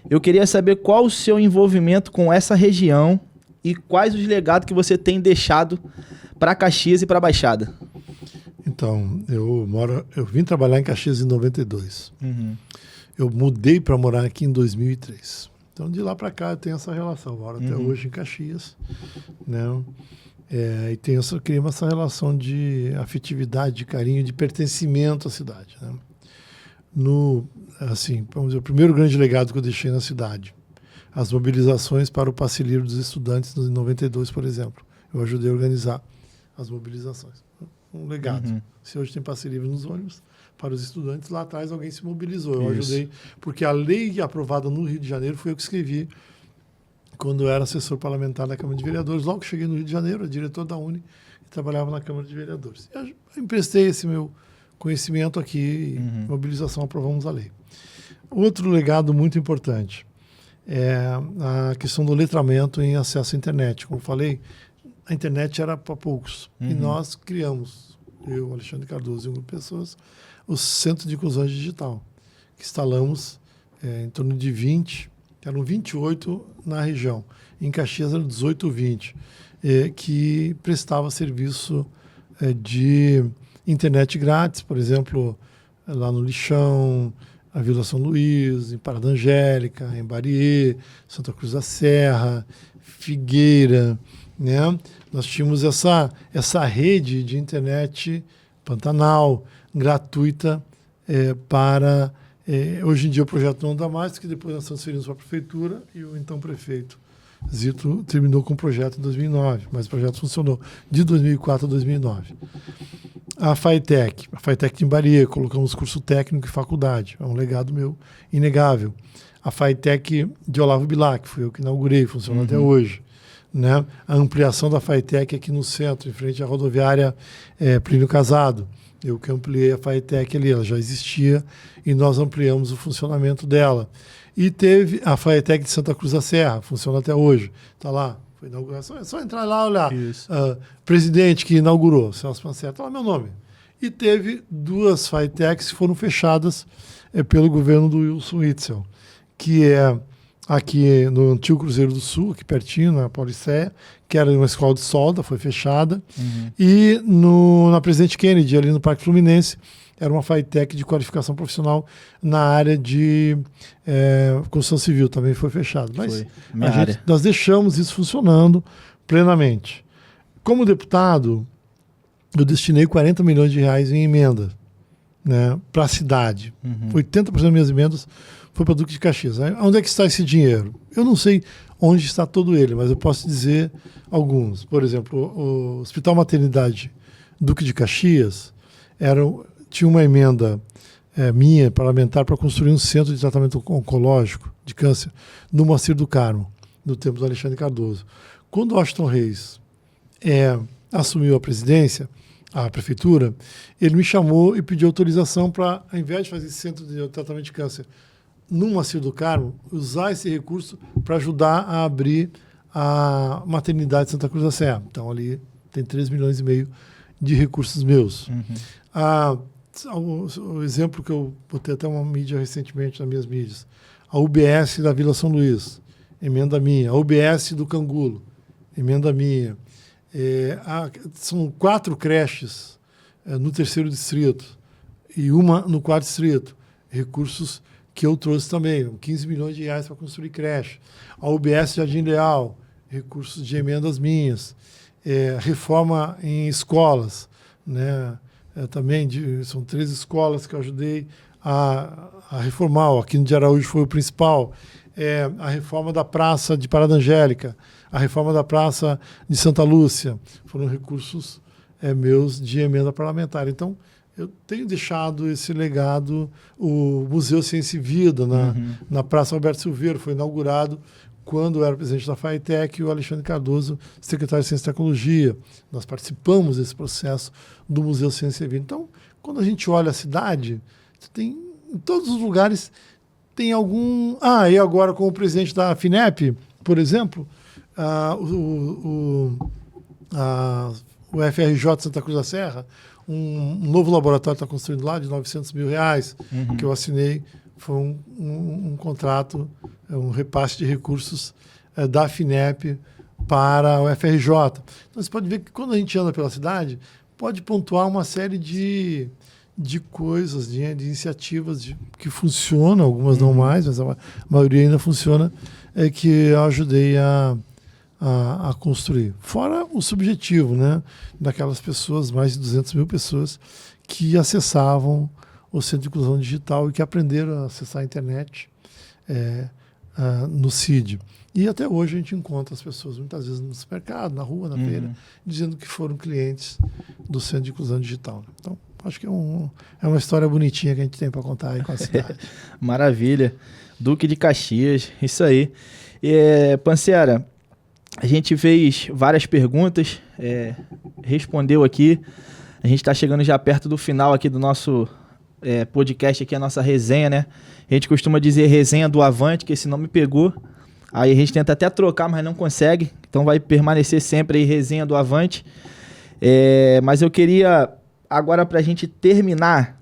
Eu queria saber qual o seu envolvimento com essa região e quais os legados que você tem deixado para Caxias e para a Baixada. Então, eu vim trabalhar em Caxias em 92. Eu mudei para morar aqui em 2003. Então, de lá para cá, eu tenho essa relação. Eu moro até hoje em Caxias, né? E criamos essa relação de afetividade, de carinho, de pertencimento à cidade, né? Vamos dizer, o primeiro grande legado que eu deixei na cidade, as mobilizações para o passe livre dos estudantes em 92, por exemplo. Eu ajudei a organizar as mobilizações. Um legado. Se hoje tem passe livre nos ônibus para os estudantes, lá atrás alguém se mobilizou. Eu ajudei, porque a lei aprovada no Rio de Janeiro foi eu que escrevi quando eu era assessor parlamentar da Câmara de Vereadores. Logo que cheguei no Rio de Janeiro, era diretor da UNE e trabalhava na Câmara de Vereadores. Eu emprestei esse meu conhecimento aqui e mobilização, aprovamos a lei. Outro legado muito importante é a questão do letramento em acesso à internet. Como eu falei, a internet era para poucos. E nós criamos, eu, Alexandre Cardoso e um grupo de pessoas, o Centro de Inclusão Digital, que instalamos em torno de 20, eram 28 na região. Em Caxias eram 18 ou 20, que prestava serviço de internet grátis, por exemplo, lá no Lixão, a Vila São Luís, em Parada Angélica, em Bariê, Santa Cruz da Serra, Figueira, né? Nós tínhamos essa rede de internet Pantanal, gratuita, para... hoje em dia o projeto não dá mais, que depois nós transferimos para a prefeitura e o então prefeito Zito terminou com o projeto em 2009, mas o projeto funcionou de 2004 a 2009. A FATEC de Imbaria, colocamos curso técnico e faculdade, é um legado meu inegável. A FATEC de Olavo Bilac, fui eu que inaugurei, funciona até hoje. né? A ampliação da FATEC aqui no centro, em frente à rodoviária Plínio Casado. Eu que ampliei a FATEC ali, ela já existia e nós ampliamos o funcionamento dela. E teve a FATEC de Santa Cruz da Serra, funciona até hoje. Está lá, foi inauguração, é só entrar lá e olhar. Presidente que inaugurou, Celso Pancer, está lá meu nome. E teve 2 FATECs que foram fechadas pelo governo do Wilson Witzel, que é aqui no antigo Cruzeiro do Sul, aqui pertinho, na Pauliceia, que era uma escola de solda, foi fechada. E na Presidente Kennedy, ali no Parque Fluminense, era uma FATEC de qualificação profissional na área de construção civil, também foi fechada. Mas nós deixamos isso funcionando plenamente. Como deputado, eu destinei 40 milhões de reais em emenda, né, para a cidade. 80% das minhas emendas foi para Duque de Caxias. Onde é que está esse dinheiro? Eu não sei onde está todo ele, mas eu posso dizer alguns. Por exemplo, o Hospital Maternidade Duque de Caxias tinha uma emenda minha, parlamentar, para construir um centro de tratamento oncológico de câncer no Moacir do Carmo, no tempo do Alexandre Cardoso. Quando o Washington Reis assumiu a presidência, a prefeitura, ele me chamou e pediu autorização para, ao invés de fazer esse centro de tratamento de câncer no Moacir do Carmo, usar esse recurso para ajudar a abrir a maternidade de Santa Cruz da Serra. Então, ali tem 3,5 milhões de recursos meus. O exemplo que eu botei até uma mídia recentemente nas minhas mídias, a UBS da Vila São Luís, emenda minha. A UBS do Cangulo, emenda minha. São 4 creches no 3º distrito e uma no 4º distrito. Recursos que eu trouxe também, 15 milhões de reais para construir creche. A UBS Jardim Leal, recursos de emendas minhas. Reforma em escolas, né? Também são 3 escolas que eu ajudei a reformar. Aqui no de Araújo foi o principal. A reforma da Praça de Parada Angélica, a reforma da Praça de Santa Lúcia. Foram recursos meus de emenda parlamentar. Então, eu tenho deixado esse legado. O Museu Ciência e Vida, na Praça Alberto Silveiro, foi inaugurado quando eu era presidente da FATEC e o Alexandre Cardoso, secretário de Ciência e Tecnologia. Nós participamos desse processo do Museu Ciência e Vida. Então, quando a gente olha a cidade, tem, em todos os lugares tem algum... e agora com o presidente da FINEP, por exemplo, o FRJ Santa Cruz da Serra, um novo laboratório está construindo lá de 900 mil reais, que eu assinei. Foi um contrato, um repasse de recursos da FINEP para o FRJ. Então você pode ver que quando a gente anda pela cidade, pode pontuar uma série de coisas, de iniciativas que funcionam, algumas não mais, mas a maioria ainda funciona, que eu ajudei a construir. Fora o subjetivo, né, daquelas pessoas, mais de 200 mil pessoas, que acessavam o Centro de Inclusão Digital e que aprenderam a acessar a internet no CID. E até hoje a gente encontra as pessoas, muitas vezes no supermercado, na rua, na feira, dizendo que foram clientes do Centro de Inclusão Digital. Então, acho que é uma história bonitinha que a gente tem para contar aí com a cidade. Maravilha. Duque de Caxias, isso aí. Pancera, a gente fez várias perguntas, respondeu aqui. A gente está chegando já perto do final aqui do nosso podcast, aqui a nossa resenha, né? A gente costuma dizer resenha do Avante, que esse nome pegou. Aí a gente tenta até trocar, mas não consegue. Então vai permanecer sempre aí resenha do Avante. Mas eu queria, agora para a gente terminar,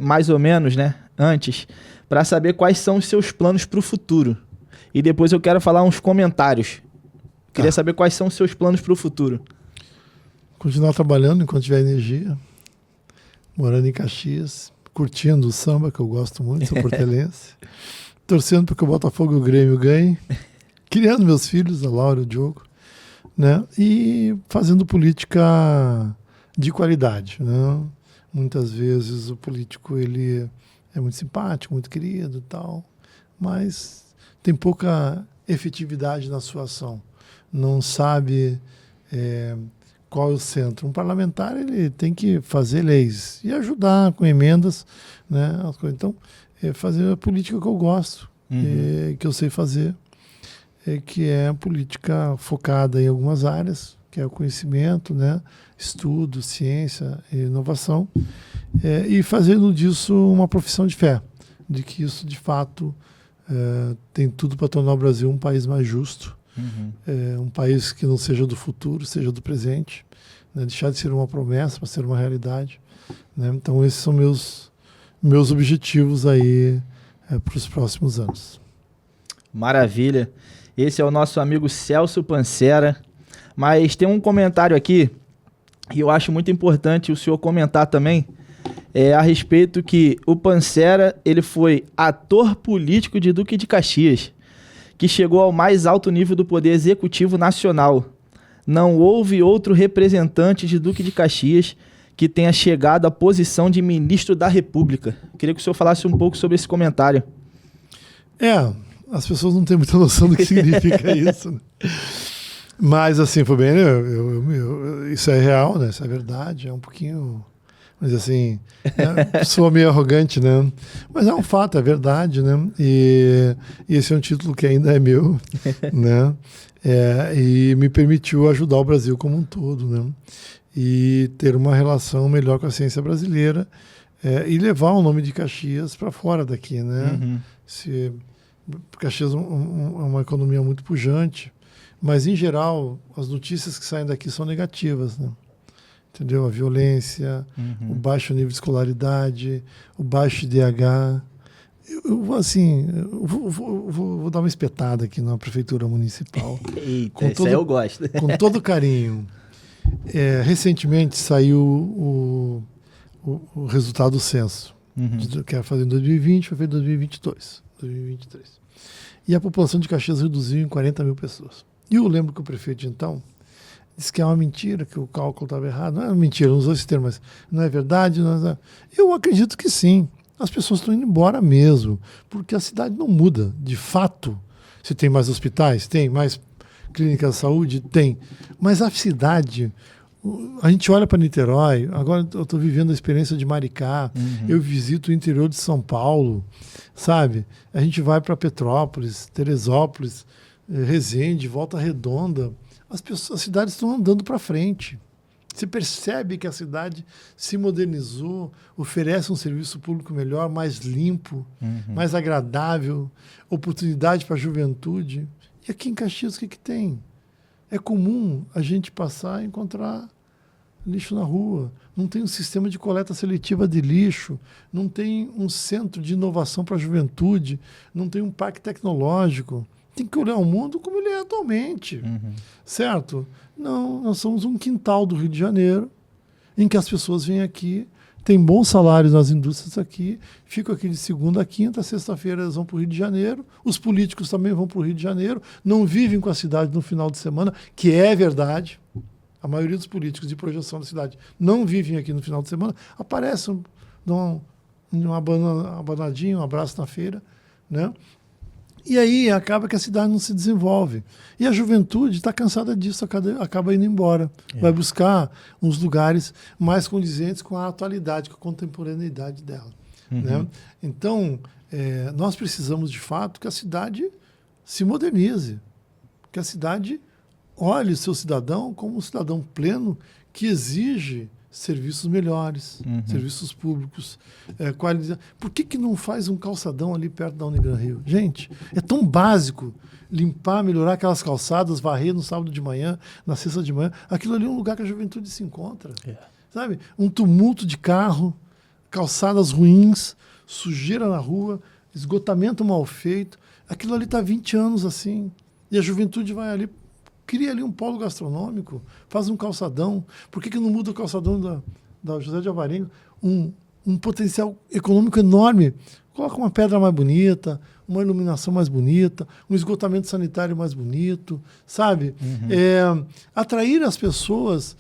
mais ou menos, né? Antes, para saber quais são os seus planos para o futuro. E depois eu quero falar uns comentários. Queria saber quais são os seus planos para o futuro. Continuar trabalhando enquanto tiver energia. Morando em Caxias. Curtindo o samba, que eu gosto muito, sou portelense. Torcendo para que o Botafogo e o Grêmio ganhem. Criando meus filhos, a Laura e o Diogo. Né? E fazendo política de qualidade. Né? Muitas vezes o político ele é muito simpático, muito querido e tal, mas tem pouca efetividade na sua ação. Não sabe qual é o centro. Um parlamentar ele tem que fazer leis e ajudar com emendas, né? Então, fazer a política que eu gosto, que eu sei fazer. que é política focada em algumas áreas, que é o conhecimento, né? Estudo, ciência e inovação, e fazendo disso uma profissão de fé, de que isso de fato tem tudo para tornar o Brasil um país mais justo, um país que não seja do futuro, seja do presente, né? Deixar de ser uma promessa para ser uma realidade, né? Então esses são meus objetivos aí para os próximos anos. Maravilha. Esse é o nosso amigo Celso Pancera. Mas tem um comentário aqui, e eu acho muito importante o senhor comentar também, a respeito que o Pancera, ele foi ator político de Duque de Caxias, que chegou ao mais alto nível do poder executivo nacional. Não houve outro representante de Duque de Caxias que tenha chegado à posição de ministro da República. Queria que o senhor falasse um pouco sobre esse comentário. As pessoas não têm muita noção do que significa isso, né? Mas, assim, foi bem... isso é real, né? Isso é verdade. É um pouquinho... Mas, assim... sou meio arrogante, né? Mas é um fato, é verdade, né? E esse é um título que ainda é meu, né? E me permitiu ajudar o Brasil como um todo, né? E ter uma relação melhor com a ciência brasileira e levar o nome de Caxias para fora daqui, né? Caxias é uma economia muito pujante, mas, em geral, as notícias que saem daqui são negativas, né? Entendeu? A violência, o baixo nível de escolaridade, o baixo IDH. Eu vou dar uma espetada aqui na prefeitura municipal. Eita, isso aí eu gosto. Com todo carinho. Recentemente saiu o resultado do censo, que era fazer em 2020, foi feito em 2022, 2023. E a população de Caxias reduziu em 40 mil pessoas. E eu lembro que o prefeito, então, disse que é uma mentira, que o cálculo estava errado. Não é mentira, não usou esse termo, mas não é verdade. Não é... Eu acredito que sim. As pessoas estão indo embora mesmo, porque a cidade não muda, de fato. Se tem mais hospitais? Tem. Mais clínicas de saúde? Tem. Mas a cidade... A gente olha para Niterói, agora eu estou vivendo a experiência de Maricá, eu visito o interior de São Paulo, sabe? A gente vai para Petrópolis, Teresópolis, Resende, Volta Redonda. As cidades estão andando para frente. Você percebe que a cidade se modernizou, oferece um serviço público melhor, mais limpo, mais agradável, oportunidade para a juventude. E aqui em Caxias, o que tem? É comum a gente passar e encontrar lixo na rua. Não tem um sistema de coleta seletiva de lixo, não tem um centro de inovação para a juventude, não tem um parque tecnológico. Tem que olhar o mundo como ele é atualmente, certo? Não, nós somos um quintal do Rio de Janeiro, em que as pessoas vêm aqui, têm bons salários nas indústrias aqui, ficam aqui de segunda a quinta, sexta-feira eles vão para o Rio de Janeiro, os políticos também vão para o Rio de Janeiro, não vivem com a cidade no final de semana, que é verdade. A maioria dos políticos de projeção da cidade não vivem aqui no final de semana, aparecem, dão uma banadinha, um abraço na feira, né? E aí acaba que a cidade não se desenvolve. E a juventude está cansada disso, acaba indo embora. Vai buscar uns lugares mais condizentes com a atualidade, com a contemporaneidade dela. Né? Então, nós precisamos, de fato, que a cidade se modernize. Que a cidade olhe o seu cidadão como um cidadão pleno que exige serviços melhores, serviços públicos, qualidade. Por que não faz um calçadão ali perto da Unigran Rio? Gente, é tão básico limpar, melhorar aquelas calçadas, varrer no sábado de manhã, na sexta de manhã. Aquilo ali é um lugar que a juventude se encontra. Sabe? Um tumulto de carro, calçadas ruins, sujeira na rua, esgotamento mal feito. Aquilo ali está há 20 anos assim. E a juventude vai ali, cria ali um polo gastronômico, faz um calçadão. Por que não muda o calçadão da José de Alvarenga? Um potencial econômico enorme. Coloca uma pedra mais bonita, uma iluminação mais bonita, um esgotamento sanitário mais bonito, sabe? Atrair as pessoas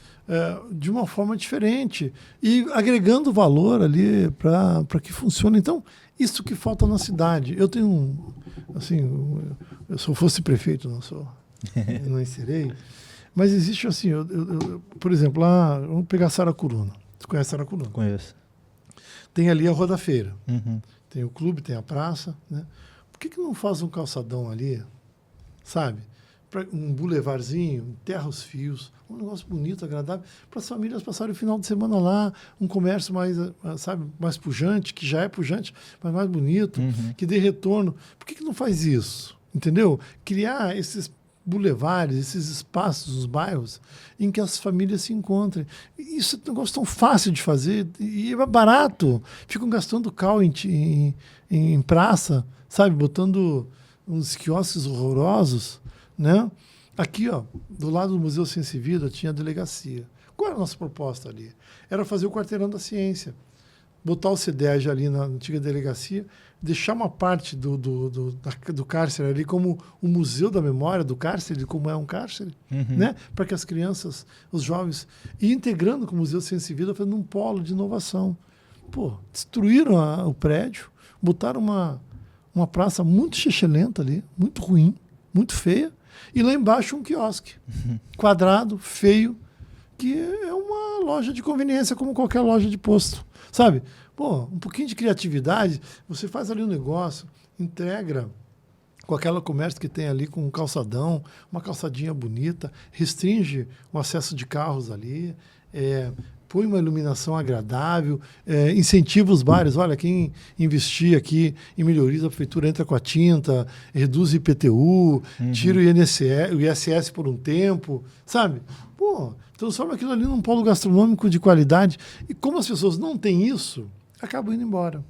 de uma forma diferente e agregando valor ali para que funcione. Então, isso que falta na cidade. Eu tenho eu se eu fosse prefeito, não sou... não serei, mas existe assim, por exemplo, lá, vamos pegar Saracuruna. Você conhece Saracuruna? Conheço. Tem ali a Rua da Feira, tem o clube, tem a praça, né? Por que não faz um calçadão ali sabe? Um bulevardzinho, enterra os fios, um negócio bonito, agradável, para as famílias passarem o final de semana lá, um comércio mais, sabe, mais pujante, que já é pujante, mas mais bonito, que dê retorno. Por que não faz isso? Entendeu? Criar esses bulevares, esses espaços nos bairros em que as famílias se encontrem. Isso é um negócio tão fácil de fazer e é barato. Ficam gastando cal em praça, sabe? Botando uns quiosques horrorosos, né? Aqui, ó, do lado do Museu Ciência e Vida, tinha a delegacia. Qual era a nossa proposta ali? Era fazer o quarteirão da ciência. Botar o CEDEG ali na antiga delegacia, deixar uma parte do cárcere ali como o museu da memória do cárcere, como é um cárcere, né? Para que as crianças, os jovens, e integrando com o Museu Ciência e Vida, fazendo um polo de inovação. Pô, destruíram o prédio, botaram uma praça muito xixelenta ali, muito ruim, muito feia, e lá embaixo um quiosque, quadrado, feio, que é uma loja de conveniência como qualquer loja de posto, sabe? Pô, um pouquinho de criatividade, você faz ali um negócio, integra com aquela comércio que tem ali com um calçadão, uma calçadinha bonita, restringe o acesso de carros ali, põe uma iluminação agradável, incentiva os bares. Olha, quem investir aqui em melhorias, a prefeitura entra com a tinta, reduz o IPTU, tira o ISS por um tempo, sabe? Pô, transforma aquilo ali num polo gastronômico de qualidade. E como as pessoas não têm isso, acabam indo embora.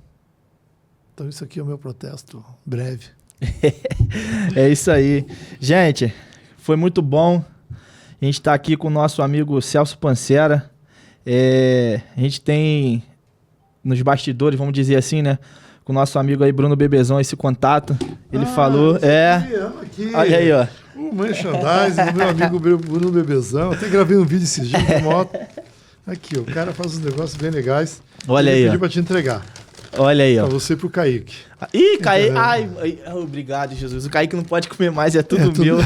Então isso aqui é o meu protesto breve. É isso aí. Gente, foi muito bom. A gente está aqui com o nosso amigo Celso Pancera. A gente tem nos bastidores, vamos dizer assim, né? Com o nosso amigo aí, Bruno Bebezão, esse contato. Ele falou. Aqui. Olha aí, ó. O merchandising do meu amigo Bruno Bebezão. Até gravei um vídeo esses dias de moto. Aqui, o cara faz uns negócios bem legais. Olha aí, ó. Pedi pra te entregar. Olha aí, ó. Pra você e pro Kaique. Ih, Kaique. Ai, obrigado, Jesus. O Kaique não pode comer mais, é tudo meu.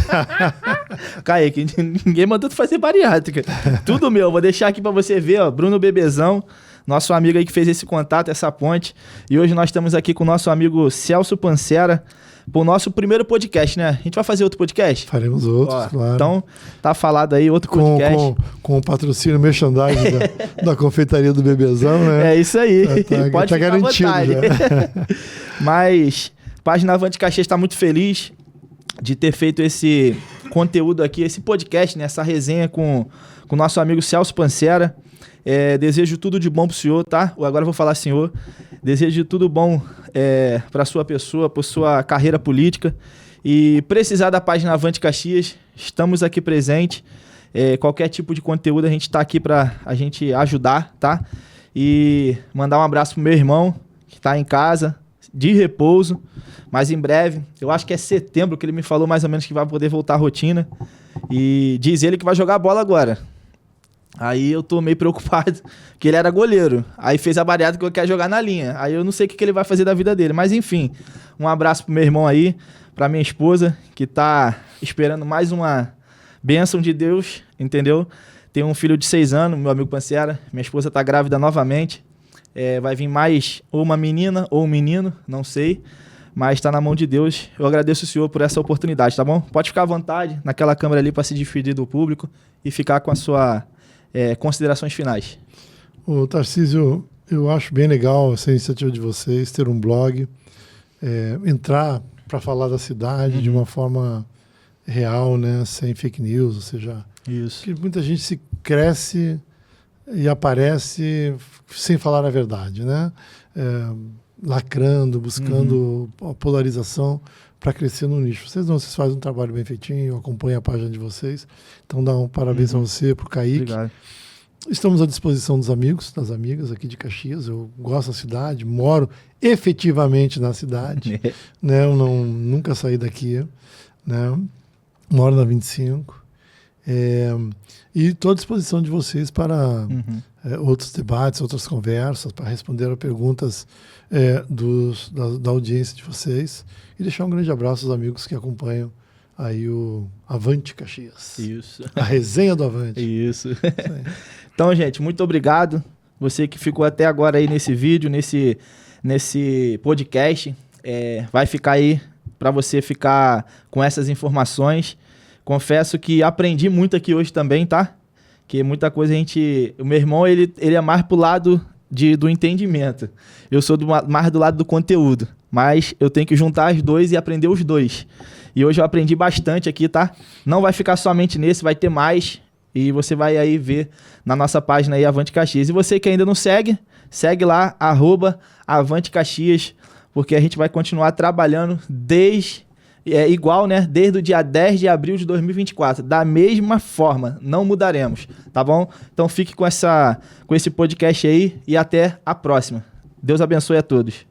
Kaique, ninguém mandou tu fazer bariátrica. Tudo meu. Vou deixar aqui pra você ver, ó. Bruno Bebezão, nosso amigo aí que fez esse contato, essa ponte. E hoje nós estamos aqui com o nosso amigo Celso Pancera, pro nosso primeiro podcast, né? A gente vai fazer outro podcast? Faremos outros, claro. Então, tá falado aí, outro podcast. Com o patrocínio merchandising da confeitaria do Bebezão, né? É isso aí. Pode ficar garantido à vontade. Mas, Página Avante Caxias está muito feliz de ter feito esse conteúdo aqui, esse podcast, né? Essa resenha com o nosso amigo Celso Pancera. Desejo tudo de bom pro senhor, tá? Agora eu vou falar senhor. Desejo tudo bom para sua pessoa, para sua carreira política. E precisar da Página Avante Caxias, estamos aqui presentes. Qualquer tipo de conteúdo a gente está aqui para a gente ajudar, tá? E mandar um abraço pro meu irmão, que está em casa, de repouso. Mas em breve, eu acho que é setembro que ele me falou mais ou menos que vai poder voltar à rotina. E diz ele que vai jogar bola agora. Aí eu tô meio preocupado, que ele era goleiro. Aí fez a bariátrica que eu quero jogar na linha. Aí eu não sei o que ele vai fazer da vida dele. Mas enfim, um abraço pro meu irmão aí, pra minha esposa, que tá esperando mais uma bênção de Deus, entendeu? Tem um filho de 6 anos, meu amigo Pancera. Minha esposa tá grávida novamente. Vai vir mais ou uma menina ou um menino, não sei. Mas tá na mão de Deus. Eu agradeço o senhor por essa oportunidade, tá bom? Pode ficar à vontade naquela câmera ali pra se despedir do público e ficar com a sua... considerações finais. Ô, Tarcísio, eu acho bem legal essa iniciativa de vocês, ter um blog, entrar para falar da cidade de uma forma real, né, sem fake news, ou seja, isso. Que muita gente se cresce e aparece sem falar a verdade, né? Lacrando, buscando a polarização para crescer no nicho. Vocês fazem um trabalho bem feitinho, eu acompanho a página de vocês, então dá um parabéns a você, para o Kaique. Obrigado. Estamos à disposição dos amigos, das amigas aqui de Caxias. Eu gosto da cidade, moro efetivamente na cidade, né? Eu nunca saí daqui, né? Moro na 25. E estou à disposição de vocês para outros debates, outras conversas, para responder a perguntas da audiência de vocês. E deixar um grande abraço aos amigos que acompanham aí o Avante Caxias. Isso. A resenha do Avante. Isso. Então, gente, muito obrigado. Você que ficou até agora aí nesse vídeo, nesse podcast. Vai ficar aí para você ficar com essas informações. Confesso que aprendi muito aqui hoje também, tá? Que muita coisa o meu irmão, ele é mais pro lado do entendimento. Eu sou mais do lado do conteúdo. Mas eu tenho que juntar os dois e aprender os dois. E hoje eu aprendi bastante aqui, tá? Não vai ficar somente nesse, vai ter mais. E você vai aí ver na nossa página aí, Avante Caxias. E você que ainda não segue, segue lá, @Avante Caxias, porque a gente vai continuar trabalhando igual, né? Desde o dia 10 de abril de 2024. Da mesma forma, não mudaremos, tá bom? Então fique com esse podcast aí e até a próxima. Deus abençoe a todos.